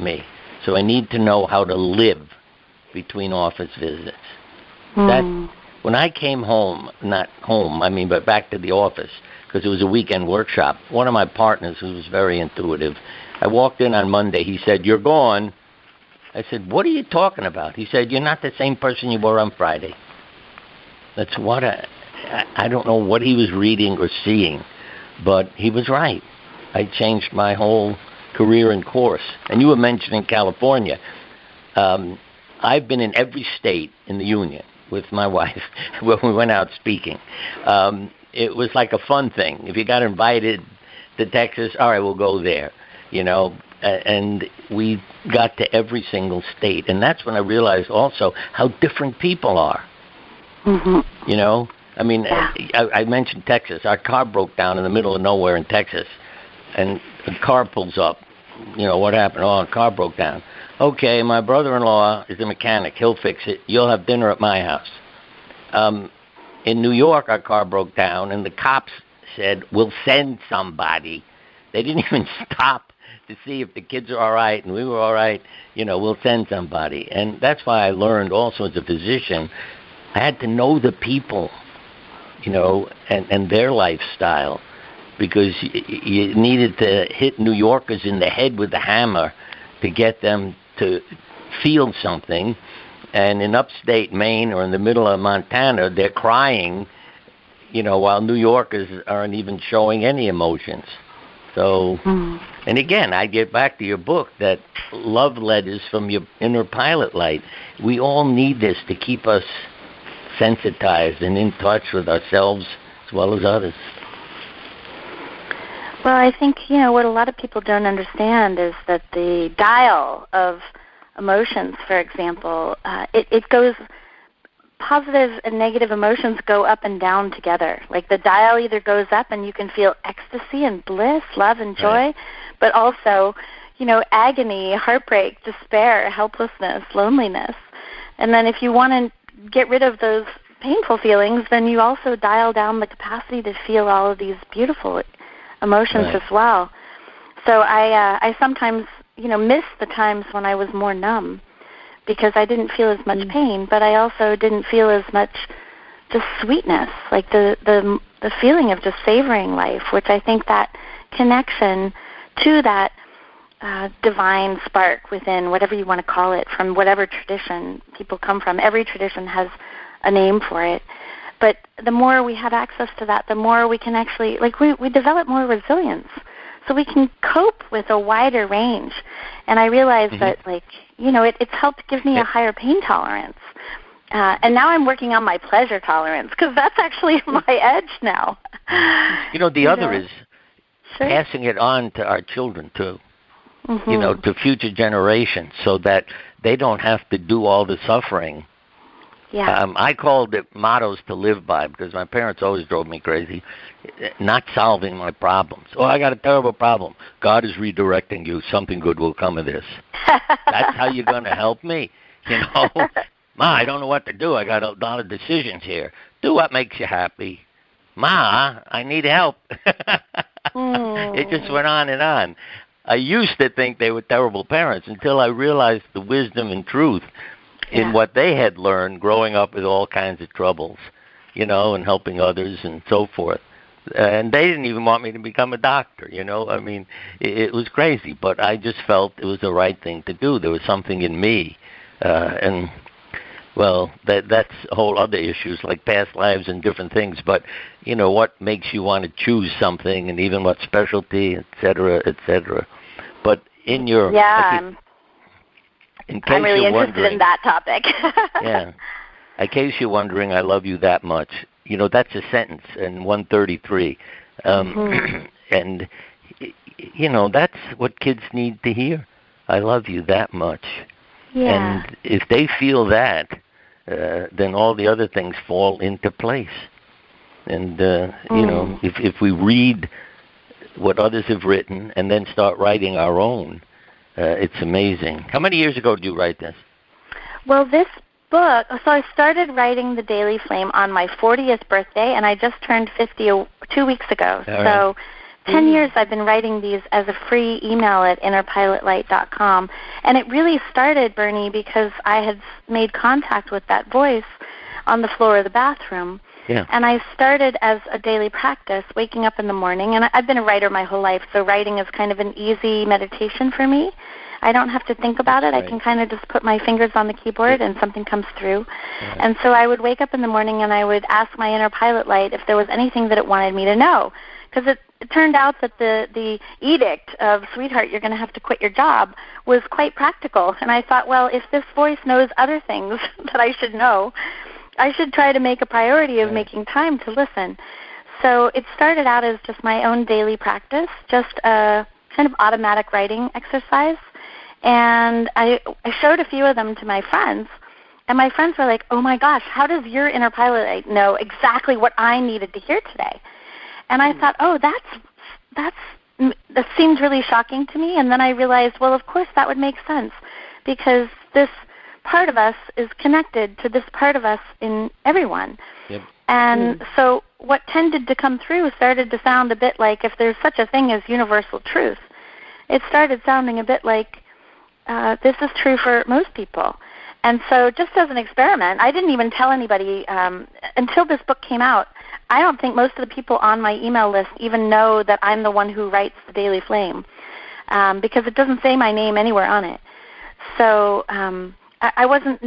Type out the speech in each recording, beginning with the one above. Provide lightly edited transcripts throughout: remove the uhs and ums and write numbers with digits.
me. So I need to know how to live between office visits. That when I came home, not home, I mean, but back to the office, because it was a weekend workshop, one of my partners, who was very intuitive, I walked in on Monday. He said, "You're gone." I said, "What are you talking about?" He said, "You're not the same person you were on Friday." That's what I don't know what he was reading or seeing, but he was right. I changed my whole career and course. And you were mentioning California. I've been in every state in the union with my wife when we went out speaking. It was like a fun thing. If you got invited to Texas, all right, we'll go there, and we got to every single state. And that's when I realized also how different people are. I mean, I mentioned Texas. Our car broke down in the middle of nowhere in Texas, and the car pulls up. What happened? Oh, a car broke down. Okay, my brother-in-law is a mechanic. He'll fix it. You'll have dinner at my house. In New York, our car broke down, and the cops said, "We'll send somebody." They didn't even stop to see if the kids are all right and we were all right. We'll send somebody. And that's why I learned also as a physician, I had to know the people, and their lifestyle, because you needed to hit New Yorkers in the head with the hammer to get them to feel something. And in upstate Maine or in the middle of Montana, they're crying, while New Yorkers aren't even showing any emotions. So, and again, I get back to your book, that love letters from your inner pilot light. We all need this to keep us sensitized and in touch with ourselves as well as others. Well, I think, what a lot of people don't understand is that the dial of emotions, for example, it goes, positive and negative emotions go up and down together. Like the dial either goes up and you can feel ecstasy and bliss, love and joy, right, but also, agony, heartbreak, despair, helplessness, loneliness. And then if you want to get rid of those painful feelings, then you also dial down the capacity to feel all of these beautiful emotions as well. So I sometimes, miss the times when I was more numb because I didn't feel as much pain, but I also didn't feel as much just sweetness, like the feeling of just savoring life, which I think that connection to that divine spark within, whatever you want to call it, from whatever tradition people come from. Every tradition has a name for it. But the more we have access to that, the more we can actually, we develop more resilience. So we can cope with a wider range. And I realized that, it's helped give me a higher pain tolerance. And now I'm working on my pleasure tolerance, because that's actually my edge now. The other is passing it on to our children, too. To future generations, so that they don't have to do all the suffering. Yeah. I called it mottos to live by, because my parents always drove me crazy. Not solving my problems. Oh, I got a terrible problem. God is redirecting you. Something good will come of this. That's how you're going to help me. Ma, I don't know what to do. I got a lot of decisions here. Do what makes you happy. Ma, I need help. It just went on and on. I used to think they were terrible parents until I realized the wisdom and truth in what they had learned growing up with all kinds of troubles, and helping others and so forth. And they didn't even want me to become a doctor, I mean, it was crazy, but I just felt it was the right thing to do. There was something in me. And, well, that's whole other issues like past lives and different things. But, what makes you want to choose something, and even what specialty, et cetera, et cetera. But in your... In case I'm really you're interested in that topic. In case you're wondering, I love you that much. That's a sentence in 133. And, that's what kids need to hear. I love you that much. Yeah. And if they feel that, then all the other things fall into place. And, if we read what others have written and then start writing our own, it's amazing. How many years ago did you write this? Well, this book, so I started writing The Daily Flame on my 40th birthday, and I just turned 50 2 weeks ago. So 10 years I've been writing these as a free email at innerpilotlight.com. And it really started, Bernie, because I had made contact with that voice on the floor of the bathroom. Yeah. And I started as a daily practice, waking up in the morning. And I've been a writer my whole life, so writing is kind of an easy meditation for me. I don't have to think about it. Right. I can kind of just put my fingers on the keyboard and something comes through. Right. And so I would wake up in the morning and I would ask my inner pilot light if there was anything that it wanted me to know. Because it turned out that the edict of, sweetheart, you're going to have to quit your job, was quite practical. And I thought, well, if this voice knows other things that I should know, I should try to make a priority of making time to listen. So it started out as just my own daily practice, just a kind of automatic writing exercise. And I showed a few of them to my friends, and my friends were like, oh my gosh, how does your inner pilot know exactly what I needed to hear today? And I thought, oh, that seems really shocking to me. And then I realized, well, of course that would make sense, because this part of us is connected to this part of us in everyone. Yep. And so what tended to come through started to sound a bit like, if there's such a thing as universal truth, it started sounding a bit like, this is true for most people. And so just as an experiment, I didn't even tell anybody until this book came out. I don't think most of the people on my email list even know that I'm the one who writes the Daily Flame, because it doesn't say my name anywhere on it. So that wasn't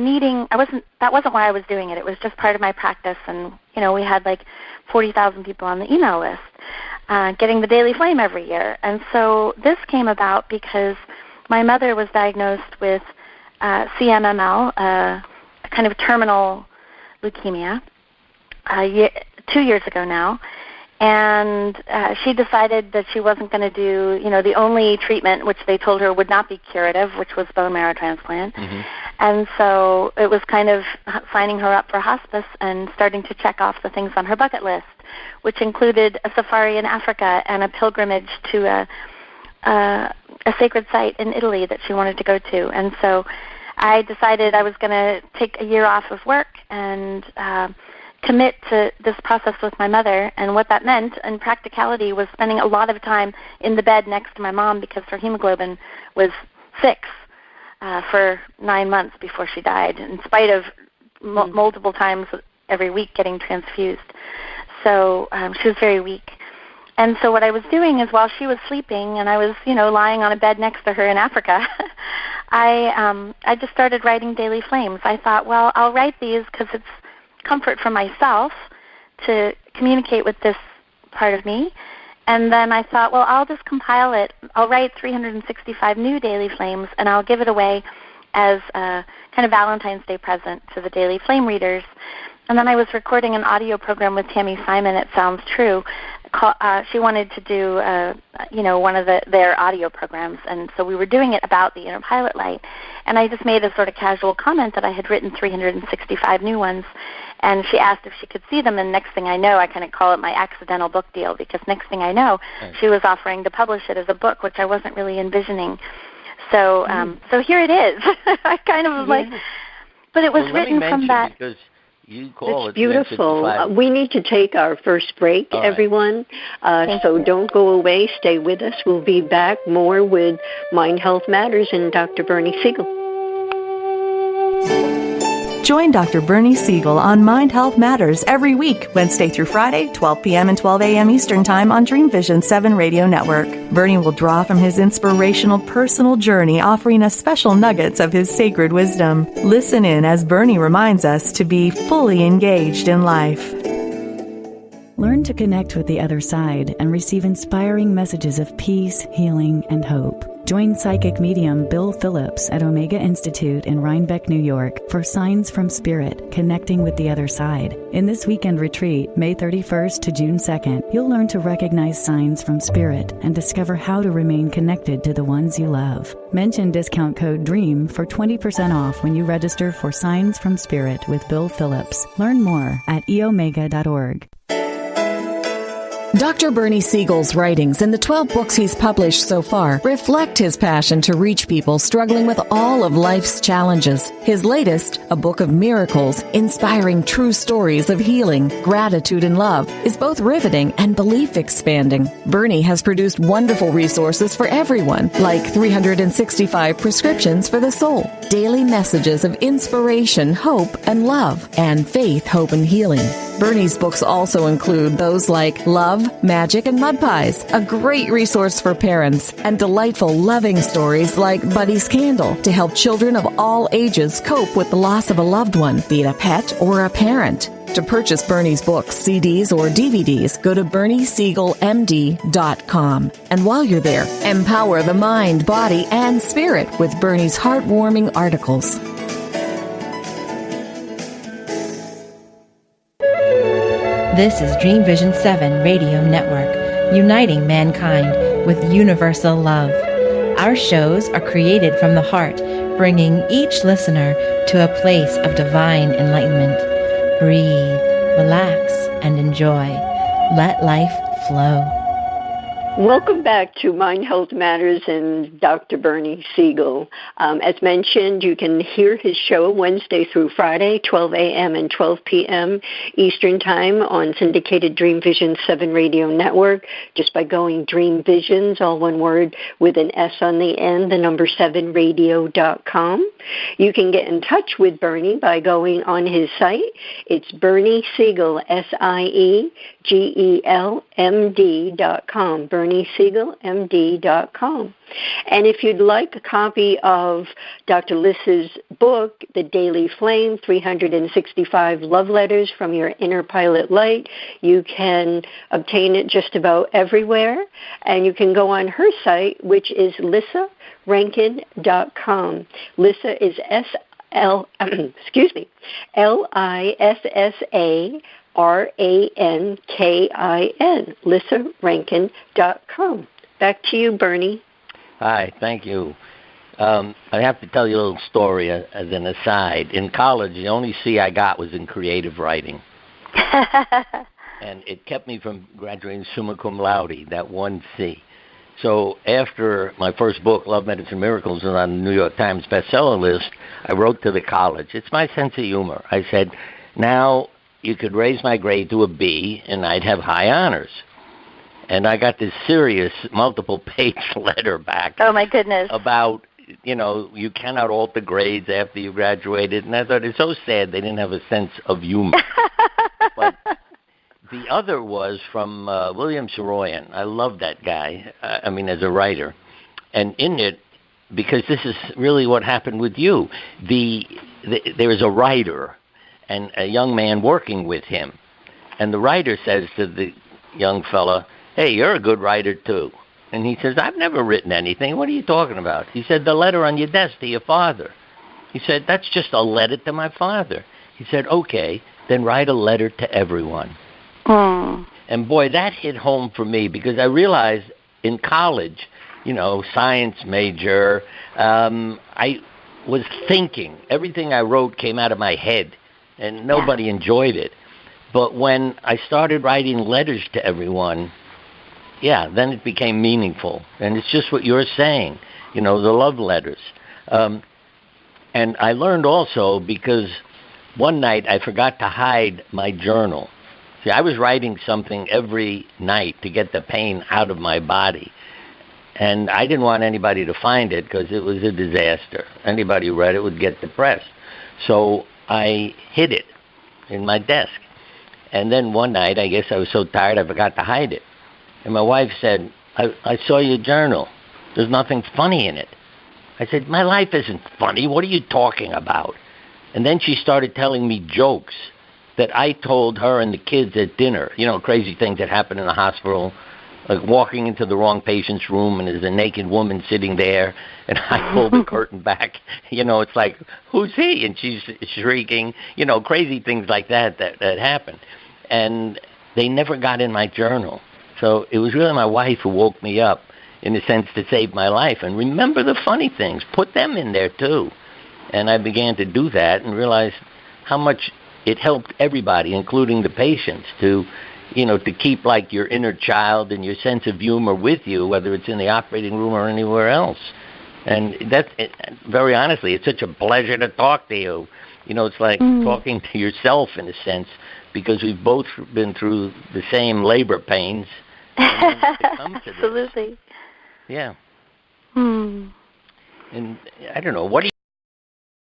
why I was doing it. It was just part of my practice. And, we had like 40,000 people on the email list getting the Daily Flame every year. And so this came about because my mother was diagnosed with CMML, a kind of terminal leukemia, 2 years ago now, and she decided that she wasn't going to do, the only treatment which they told her would not be curative, which was bone marrow transplant. Mm-hmm. And so it was kind of signing her up for hospice and starting to check off the things on her bucket list, which included a safari in Africa and a pilgrimage to a sacred site in Italy that she wanted to go to. And so I decided I was going to take a year off of work and commit to this process with my mother. And what that meant in practicality was spending a lot of time in the bed next to my mom, because her hemoglobin was 6 for 9 months before she died, in spite of multiple times every week getting transfused. So she was very weak. And so what I was doing is, while she was sleeping and I was, lying on a bed next to her in Africa, I just started writing Daily Flames. I thought, well, I'll write these because it's comfort for myself to communicate with this part of me. And then I thought, well, I'll just compile it. I'll write 365 new Daily Flames, and I'll give it away as a kind of Valentine's Day present to the Daily Flame readers. And then I was recording an audio program with Tammy Simon at Sounds True. She wanted to do, one of their audio programs, and so we were doing it about the inner pilot light. And I just made a sort of casual comment that I had written 365 new ones, and she asked if she could see them. And next thing I know, I kind of call it my accidental book deal, because next thing I know, she was offering to publish it as a book, which I wasn't really envisioning. So, so here it is. I kind of was like, but it was written from that. Because you call it's beautiful. We need to take our first break, everyone. So don't go away. Stay with us. We'll be back more with Mind Health Matters and Dr. Bernie Siegel. Join Dr. Bernie Siegel on Mind Health Matters every week, Wednesday through Friday, 12 p.m. and 12 a.m. Eastern Time on Dreamvisions 7 Radio Network. Bernie will draw from his inspirational personal journey, offering us special nuggets of his sacred wisdom. Listen in as Bernie reminds us to be fully engaged in life. Learn to connect with the other side and receive inspiring messages of peace, healing, and hope. Join psychic medium Bill Phillips at Omega Institute in Rhinebeck, New York for Signs from Spirit, Connecting with the Other Side. In this weekend retreat, May 31st to June 2nd, you'll learn to recognize signs from spirit and discover how to remain connected to the ones you love. Mention discount code DREAM for 20% off when you register for Signs from Spirit with Bill Phillips. Learn more at eomega.org. Dr. Bernie Siegel's writings and the 12 books he's published so far reflect his passion to reach people struggling with all of life's challenges. His latest, A Book of Miracles, inspiring true stories of healing, gratitude, and love, is both riveting and belief-expanding. Bernie has produced wonderful resources for everyone, like 365 prescriptions for the soul, daily messages of inspiration, hope, and love, and faith, hope, and healing. Bernie's books also include those like Love, Magic, and Mud Pies, a great resource for parents, and delightful, loving stories like Buddy's Candle to help children of all ages cope with the loss of a loved one, be it a pet or a parent. To purchase Bernie's books, CDs, or DVDs, go to BernieSiegelMD.com. And while you're there, empower the mind, body, and spirit with Bernie's heartwarming articles. This is Dreamvisions 7 Radio Network, uniting mankind with universal love. Our shows are created from the heart, bringing each listener to a place of divine enlightenment. Breathe, relax, and enjoy. Let life flow. Welcome back to Mind Health Matters and Dr. Bernie Siegel. As mentioned, you can hear his show Wednesday through Friday, 12 a.m. and 12 p.m. Eastern Time on syndicated Dreamvisions 7 Radio Network, just by going Dreamvisions, all one word, with an S on the end, the number 7radio.com. You can get in touch with Bernie by going on his site. It's Bernie Siegel, SIEGELMD.com, BernieSiegelMD.com. And if you'd like a copy of Dr. Lissa's book, The Daily Flame, 365 Love Letters from Your Inner Pilot Light, you can obtain it just about everywhere. And you can go on her site, which is LissaRankin.com. Lissa is LISSARANKIN, LissaRankin.com. Back to you, Bernie. Hi, thank you. I have to tell you a little story as an aside. In college, the only C I got was in creative writing. And it kept me from graduating summa cum laude, that one C. So after my first book, Love, Medicine, Miracles, was on the New York Times bestseller list, I wrote to the college. It's my sense of humor. I said, now you could raise my grade to a B, and I'd have high honors. And I got this serious multiple-page letter back. Oh, my goodness. About, you cannot alter grades after you graduated. And I thought it's so sad they didn't have a sense of humor. But the other was from William Saroyan. I love that guy, as a writer. And in it, because this is really what happened with you, there is a writer and a young man working with him. And the writer says to the young fella, hey, you're a good writer, too. And he says, I've never written anything. What are you talking about? He said, the letter on your desk to your father. He said, that's just a letter to my father. He said, okay, then write a letter to everyone. And, boy, that hit home for me because I realized in college, science major, I was thinking. Everything I wrote came out of my head, and nobody enjoyed it. But when I started writing letters to everyone, then it became meaningful. And it's just what you're saying, the love letters. And I learned also because one night I forgot to hide my journal. See, I was writing something every night to get the pain out of my body. And I didn't want anybody to find it because it was a disaster. Anybody who read it would get depressed. So I hid it in my desk. And then one night, I guess I was so tired I forgot to hide it. And my wife said, I saw your journal. There's nothing funny in it. I said, my life isn't funny. What are you talking about? And then she started telling me jokes that I told her and the kids at dinner, crazy things that happen in the hospital, like walking into the wrong patient's room and there's a naked woman sitting there and I pull the curtain back. It's like, who's he? And she's shrieking, crazy things like that happen. And they never got in my journal. So it was really my wife who woke me up, in a sense, to save my life. And remember the funny things. Put them in there, too. And I began to do that and realized how much it helped everybody, including the patients, to, to keep like your inner child and your sense of humor with you, whether it's in the operating room or anywhere else. And that's, very honestly, it's such a pleasure to talk to you. It's like talking to yourself in a sense, because we've both been through the same labor pains. Absolutely. Yeah. And I don't know, what do you